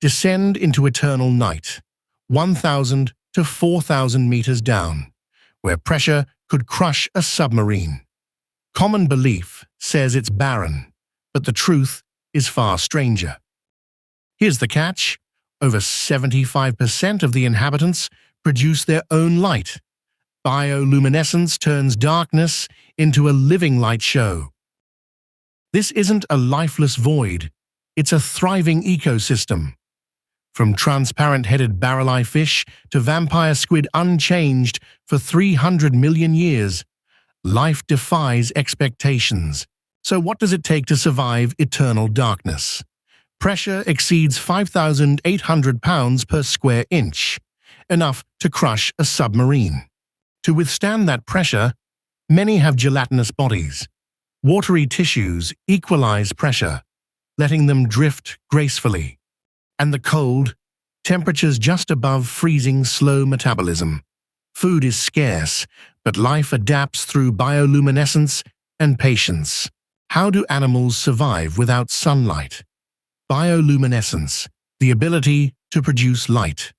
descend into eternal night, 1,000 to 4,000 meters down, where pressure could crush a submarine. Common belief says it's barren, but the truth is far stranger. Here's the catch: over 75% of the inhabitants produce their own light. Bioluminescence turns darkness into a living light show. This isn't a lifeless void, it's a thriving ecosystem. From transparent-headed barrel-eye fish to vampire squid unchanged for 300 million years, life defies expectations. So what does it take to survive eternal darkness? Pressure exceeds 5,800 pounds per square inch, enough to crush a submarine. To withstand that pressure, many have gelatinous bodies. Watery tissues equalize pressure, letting them drift gracefully. And the cold, temperatures just above freezing, slow metabolism. Food is scarce, but life adapts through bioluminescence and patience. How do animals survive without sunlight? Bioluminescence, the ability to produce light.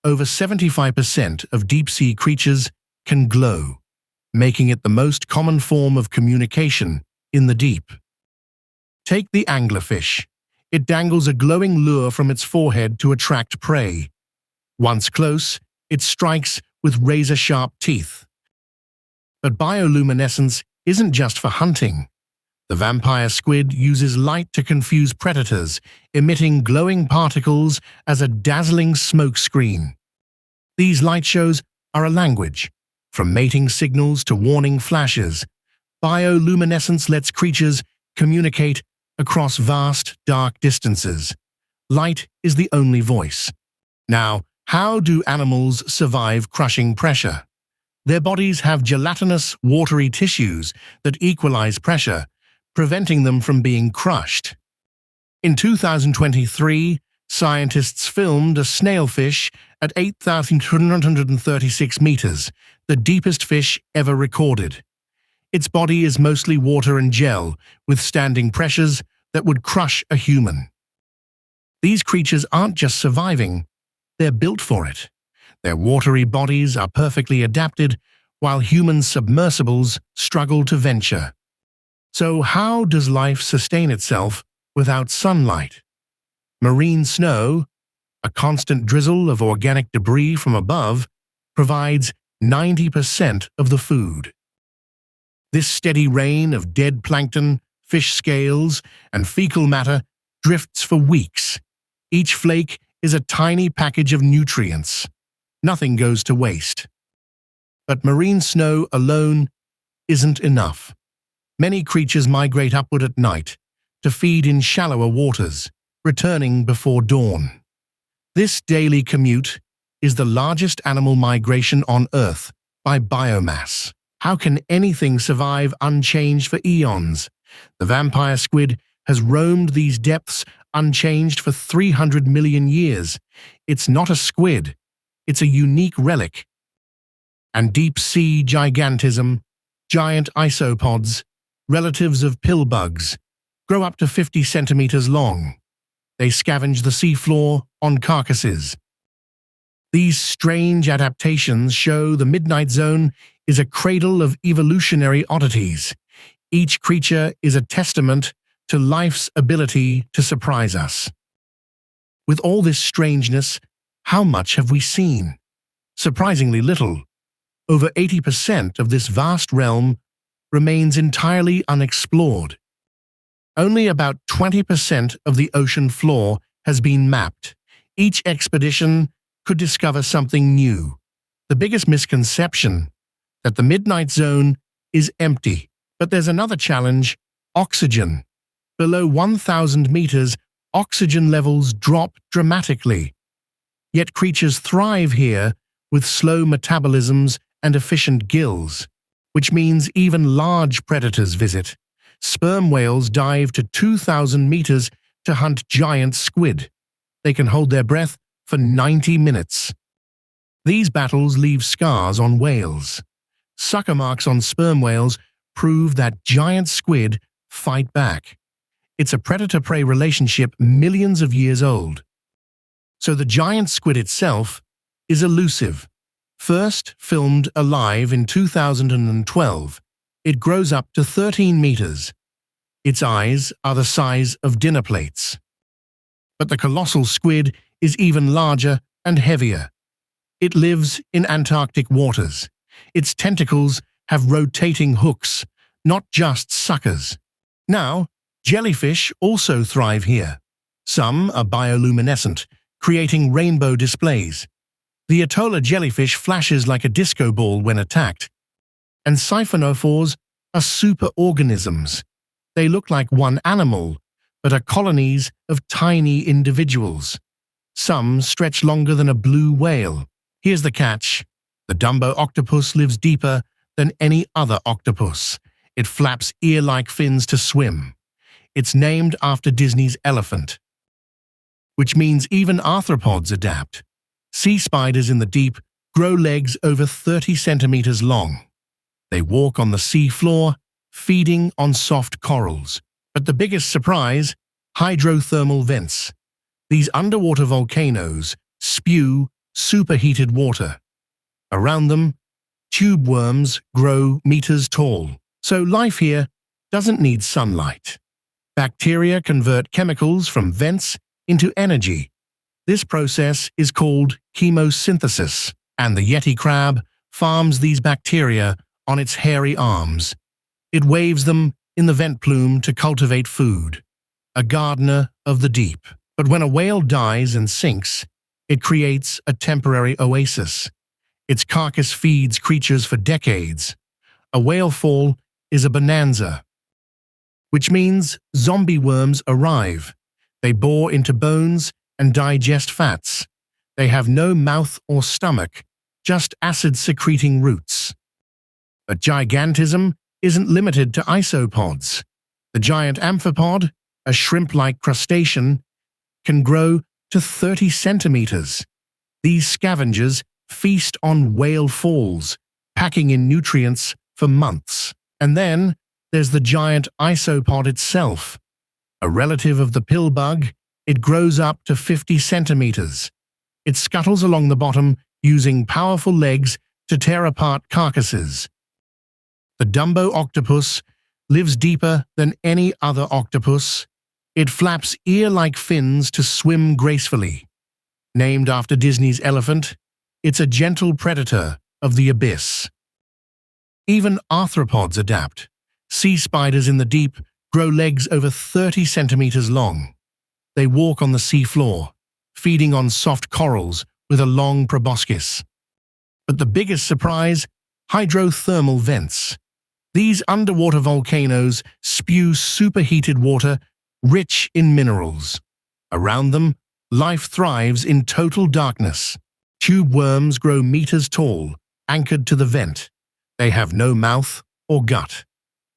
Over 75% of deep-sea creatures can glow, making it the most common form of communication in the deep. Take the anglerfish. It dangles a glowing lure from its forehead to attract prey. Once close, it strikes with razor-sharp teeth. But bioluminescence isn't just for hunting. The vampire squid uses light to confuse predators, emitting glowing particles as a dazzling smoke screen. These light shows are a language. From mating signals to warning flashes, bioluminescence lets creatures communicate across vast, dark distances. Light is the only voice. Now, how do animals survive crushing pressure? Their bodies have gelatinous, watery tissues that equalize pressure, preventing them from being crushed. In 2023, scientists filmed a snailfish at 8,236 meters, the deepest fish ever recorded. Its body is mostly water and gel, withstanding pressures that would crush a human. These creatures aren't just surviving, they're built for it. Their watery bodies are perfectly adapted, while human submersibles struggle to venture. So how does life sustain itself without sunlight? Marine snow, a constant drizzle of organic debris from above, provides 90% of the food. This steady rain of dead plankton, fish scales, and fecal matter drifts for weeks. Each flake is a tiny package of nutrients. Nothing goes to waste. But marine snow alone isn't enough. Many creatures migrate upward at night to feed in shallower waters, returning before dawn. This daily commute is the largest animal migration on Earth by biomass. How can anything survive unchanged for eons? The vampire squid has roamed these depths unchanged for 300 million years. It's not a squid, it's a unique relic. And deep-sea gigantism, giant isopods, relatives of pill bugs, grow up to 50 centimeters long. They scavenge the seafloor on carcasses. These strange adaptations show the Midnight Zone is a cradle of evolutionary oddities. Each creature is a testament to life's ability to surprise us. With all this strangeness, how much have we seen? Surprisingly little. Over 80% of this vast realm remains entirely unexplored. Only about 20% of the ocean floor has been mapped. Each expedition could discover something new. The biggest misconception, that the Midnight Zone is empty. But there's another challenge: oxygen. Below 1,000 meters, oxygen levels drop dramatically. Yet creatures thrive here with slow metabolisms and efficient gills, which means even large predators visit. Sperm whales dive to 2,000 meters to hunt giant squid. They can hold their breath for 90 minutes. These battles leave scars on whales. Sucker marks on sperm whales prove that giant squid fight back. It's a predator-prey relationship millions of years old. So the giant squid itself is elusive. First filmed alive in 2012, it grows up to 13 meters. Its eyes are the size of dinner plates. But the colossal squid is even larger and heavier. It lives in Antarctic waters. Its tentacles have rotating hooks, not just suckers. Now, jellyfish also thrive here. Some are bioluminescent, creating rainbow displays. The Atolla jellyfish flashes like a disco ball when attacked. And siphonophores are superorganisms. They look like one animal, but are colonies of tiny individuals. Some stretch longer than a blue whale. Here's the catch. The Dumbo octopus lives deeper than any other octopus. It flaps ear-like fins to swim. It's named after Disney's elephant, which means even arthropods adapt. Sea spiders in the deep grow legs over 30 centimeters long. They walk on the sea floor, feeding on soft corals. But the biggest surprise, hydrothermal vents. These underwater volcanoes spew superheated water. Around them, tube worms grow meters tall. So life here doesn't need sunlight. Bacteria convert chemicals from vents into energy. This process is called chemosynthesis, and the Yeti crab farms these bacteria on its hairy arms. It waves them in the vent plume to cultivate food, a gardener of the deep. But when a whale dies and sinks, it creates a temporary oasis. Its carcass feeds creatures for decades. A whale fall is a bonanza, which means zombie worms arrive. They bore into bones and digest fats. They have no mouth or stomach, just acid-secreting roots. But gigantism isn't limited to isopods. The giant amphipod, a shrimp-like crustacean, can grow to 30 centimeters. These scavengers feast on whale falls, packing in nutrients for months. And then there's the giant isopod itself. A relative of the pill bug, it grows up to 50 centimeters. It scuttles along the bottom using powerful legs to tear apart carcasses. The Dumbo octopus lives deeper than any other octopus. It flaps ear-like fins to swim gracefully. Named after Disney's elephant, it's a gentle predator of the abyss. Even arthropods adapt. Sea spiders in the deep grow legs over 30 centimeters long. They walk on the sea floor, feeding on soft corals with a long proboscis. But the biggest surprise, hydrothermal vents. These underwater volcanoes spew superheated water rich in minerals. Around them, life thrives in total darkness. Tube worms grow meters tall, anchored to the vent. They have no mouth or gut.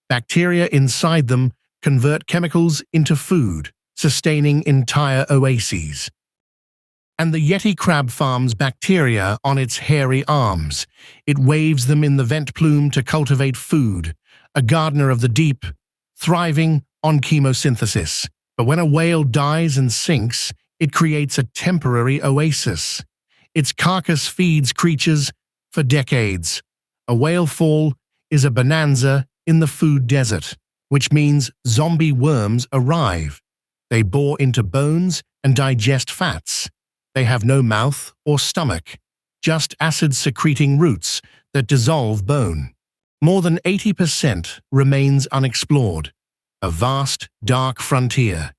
Bacteria inside them convert chemicals into food, sustaining entire oases. And the Yeti crab farms bacteria on its hairy arms. It waves them in the vent plume to cultivate food, a gardener of the deep, thriving on chemosynthesis. But when a whale dies and sinks, it creates a temporary oasis. Its carcass feeds creatures for decades. A whale fall is a bonanza in the food desert, which means zombie worms arrive. They bore into bones and digest fats. They have no mouth or stomach, just acid-secreting roots that dissolve bone. More than 80% remains unexplored, a vast, dark frontier.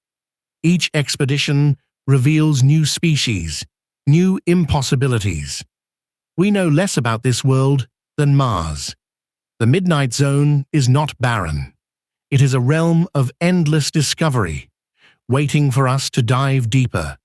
Each expedition reveals new species, new impossibilities. We know less about this world than Mars. The Midnight Zone is not barren. It is a realm of endless discovery, waiting for us to dive deeper.